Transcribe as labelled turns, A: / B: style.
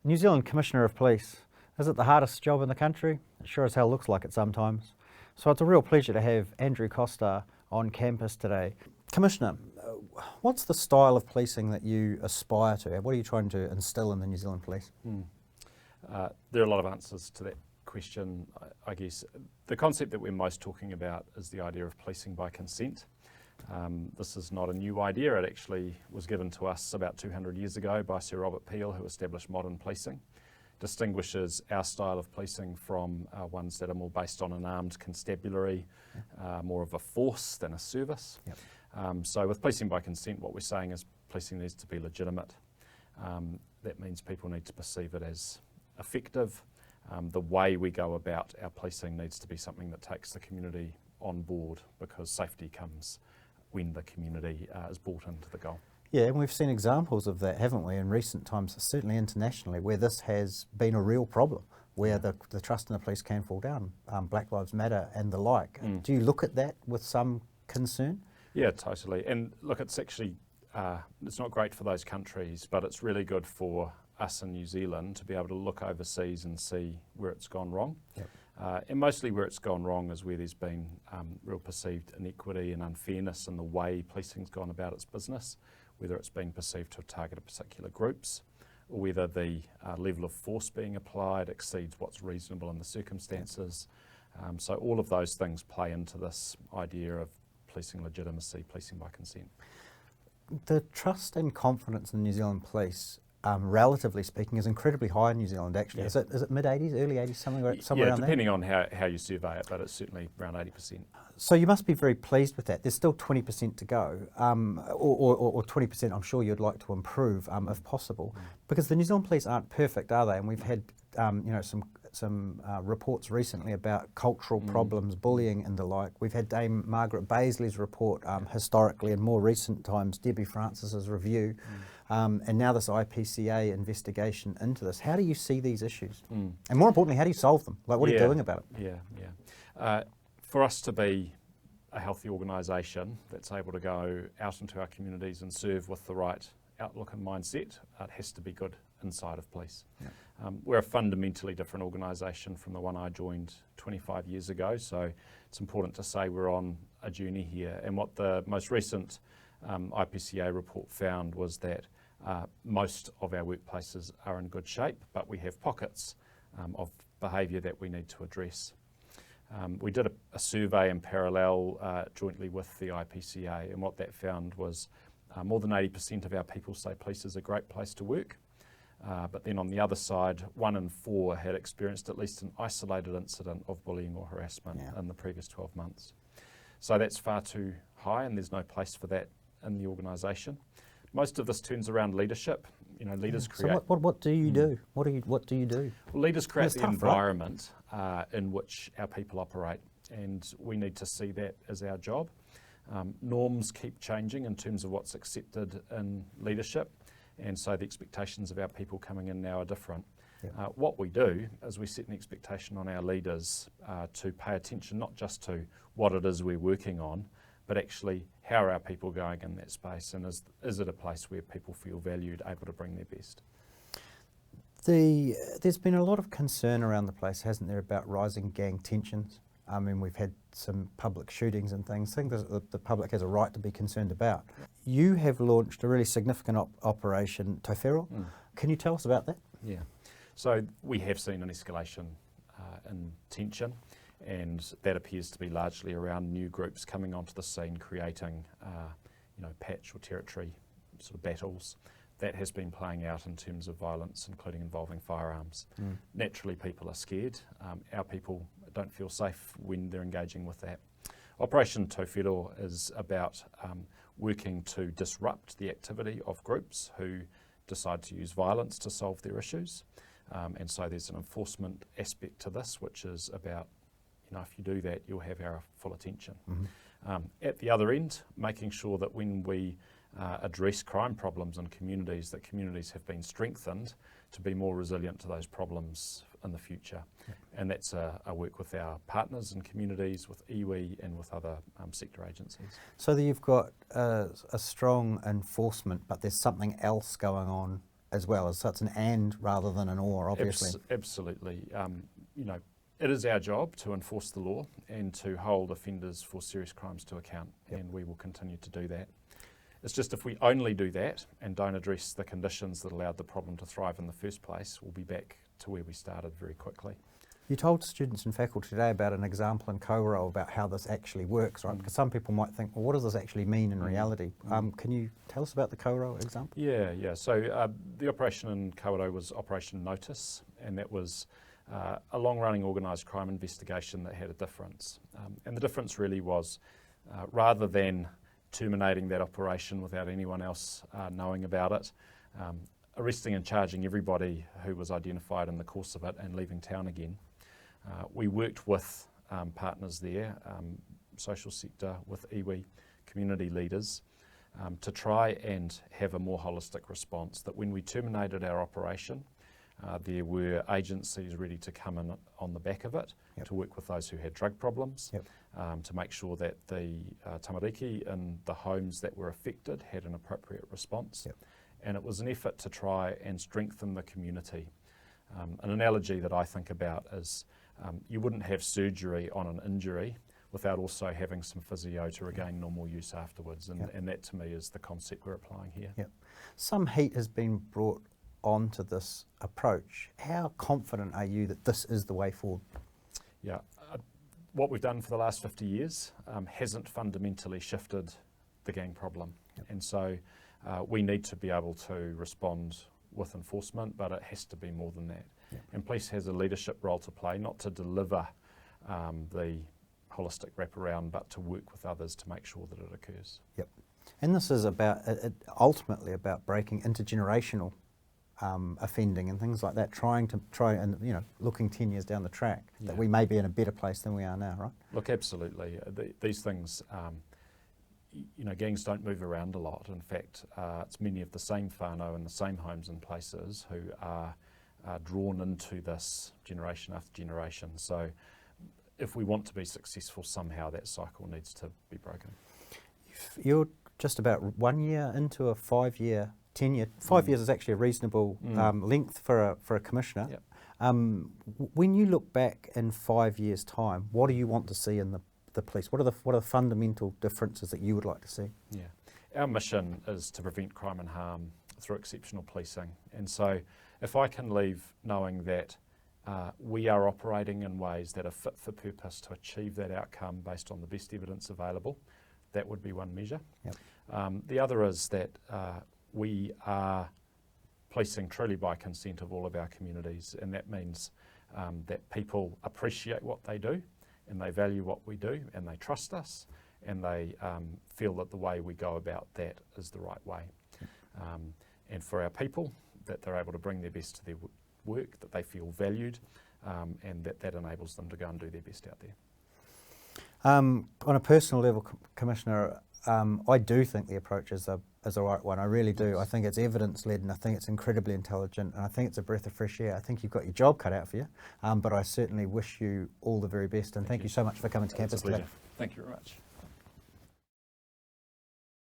A: New Zealand Commissioner of Police. Is it the hardest job in the country? It sure as hell looks like it sometimes. So it's a real pleasure to have Andrew Costa on campus today. Commissioner, what's the style of policing that you aspire to? What are you trying to instill in the New Zealand Police?
B: There are a lot of answers to that question, I guess. The concept that we're most talking about is the idea of policing by consent. This is not a new idea. It actually was given to us about 200 years ago by Sir Robert Peel, who established modern policing. Distinguishes our style of policing from ones that are more based on an armed constabulary, more of a force than a service.
A: Yep.
B: So with policing by consent, what we're saying is policing needs to be legitimate. That means people need to perceive it as effective. The way we go about our policing needs to be something that takes the community on board, because safety comes when the community is brought into the goal.
A: Yeah, and we've seen examples of that, haven't we, in recent times, certainly internationally, where this has been a real problem, where the trust in the police can fall down, Black Lives Matter and the like. Do you look at that with some concern?
B: Yeah, totally. And look, it's actually, it's not great for those countries, but it's really good for us in New Zealand to be able to look overseas and see where it's gone wrong.
A: Yep.
B: And mostly where it's gone wrong is where there's been real perceived inequity and unfairness in the way policing's gone about its business, whether it's been perceived to target particular groups, or whether the level of force being applied exceeds what's reasonable in the circumstances. So all of those things play into this idea of policing legitimacy, policing by consent.
A: The trust and confidence in New Zealand Police, relatively speaking, is incredibly high in New Zealand, actually.
B: Yeah.
A: Is it mid-80s, early 80s, somewhere around there?
B: Depending on how you survey it, but it's certainly around 80%.
A: So you must be very pleased with that. There's still 20% to go, or 20% I'm sure you'd like to improve if possible, because the New Zealand Police aren't perfect, are they? And we've had some reports recently about cultural problems, bullying and the like. We've had Dame Margaret Baisley's report historically, in more recent times Debbie Francis's review, and now this IPCA investigation into this. How do you see these issues? And more importantly, how do you solve them? Like, what are you doing about it?
B: For us to be a healthy organisation that's able to go out into our communities and serve with the right outlook and mindset, it has to be good inside of police.
A: Yeah.
B: We're a fundamentally different organisation from the one I joined 25 years ago, so it's important to say we're on a journey here. And what the most recent IPCA report found was that most of our workplaces are in good shape, but we have pockets of behaviour that we need to address. We did a survey in parallel jointly with the IPCA, and what that found was more than 80% of our people say police is a great place to work. But then on the other side, 1 in 4 had experienced at least an isolated incident of bullying or harassment in the previous 12 months. So that's far too high, and there's no place for that in the organisation. Most of this turns around leadership. You know, leaders create.
A: So what do you do? What do you do?
B: Well, leaders create the
A: tough,
B: environment in which our people operate, and we need to see that as our job. Norms keep changing in terms of what's accepted in leadership, and so the expectations of our people coming in now are different.
A: Yep.
B: What we do is we set an expectation on our leaders to pay attention not just to what it is we're working on, but actually how are our people going in that space, and is it a place where people feel valued, able to bring their best?
A: There's been a lot of concern around the place, hasn't there, about rising gang tensions? I mean, we've had some public shootings and things that the public has a right to be concerned about. You have launched a really significant operation, Tauwhero. Can you tell us about that?
B: Yeah. So we have seen an escalation in tension, and that appears to be largely around new groups coming onto the scene, creating patch or territory sort of battles. That has been playing out in terms of violence, including involving firearms. Naturally, people are scared. Our people don't feel safe when they're engaging with that. Operation Tauwhero is about working to disrupt the activity of groups who decide to use violence to solve their issues. And so there's an enforcement aspect to this, which is about, if you do that, you'll have our full attention. At the other end, making sure that when we address crime problems in communities, that communities have been strengthened to be more resilient to those problems in the future. And that's a work with our partners in communities, with iwi and with other sector agencies.
A: So that you've got a strong enforcement, but there's something else going on as well. So it's an and rather than an or, obviously.
B: Absolutely. It is our job to enforce the law and to hold offenders for serious crimes to account, and we will continue to do that. It's just if we only do that and don't address the conditions that allowed the problem to thrive in the first place, we'll be back to where we started very quickly.
A: You told students and faculty today about an example in co-roll about how this actually works, right? Because some people might think, well, what does this actually mean in reality? Can you tell us about the co-roll example?
B: Yeah. So the operation in Kawerau was Operation Notice, and that was a long-running organised crime investigation that had a difference. And the difference really was, rather than terminating that operation without anyone else knowing about it, arresting and charging everybody who was identified in the course of it and leaving town again, we worked with partners there, social sector, with iwi, community leaders, to try and have a more holistic response, that when we terminated our operation, there were agencies ready to come in on the back of it to work with those who had drug problems, to make sure that the tamariki in the homes that were affected had an appropriate response. And it was an effort to try and strengthen the community. An analogy that I think about is you wouldn't have surgery on an injury without also having some physio to regain normal use afterwards. And that to me is the concept we're applying here.
A: Some heat has been brought onto this approach. How confident are you that this is the way forward?
B: What we've done for the last 50 years hasn't fundamentally shifted the gang problem. And so we need to be able to respond with enforcement, but it has to be more than that. And police has a leadership role to play, not to deliver the holistic wraparound, but to work with others to make sure that it occurs.
A: And this is about ultimately about breaking intergenerational offending and things like that, trying and looking 10 years down the track, that we may be in a better place than we are now, right?
B: Look, absolutely. These things, gangs don't move around a lot. In fact, it's many of the same whānau and the same homes and places who are drawn into this generation after generation. So if we want to be successful, somehow that cycle needs to be broken.
A: You're just about 1 year into a 5-year tenure. 5 years is actually a reasonable length for a commissioner. When you look back in 5 years' time, what do you want to see in the police? What are the fundamental differences that you would like to see?
B: Our mission is to prevent crime and harm through exceptional policing. And so if I can leave knowing that we are operating in ways that are fit for purpose to achieve that outcome based on the best evidence available, that would be one measure. The other is that we are policing truly by consent of all of our communities, and that means that people appreciate what they do, and they value what we do, and they trust us, and they feel that the way we go about that is the right way. And for our people, that they're able to bring their best to their work, that they feel valued, and that enables them to go and do their best out there.
A: On a personal level, Commissioner, I do think the approach is the right one. I really do. I think it's evidence-led, and I think it's incredibly intelligent, and I think it's a breath of fresh air. I think you've got your job cut out for you, but I certainly wish you all the very best, and thank you so much for coming to campus today.
B: Thank you very much.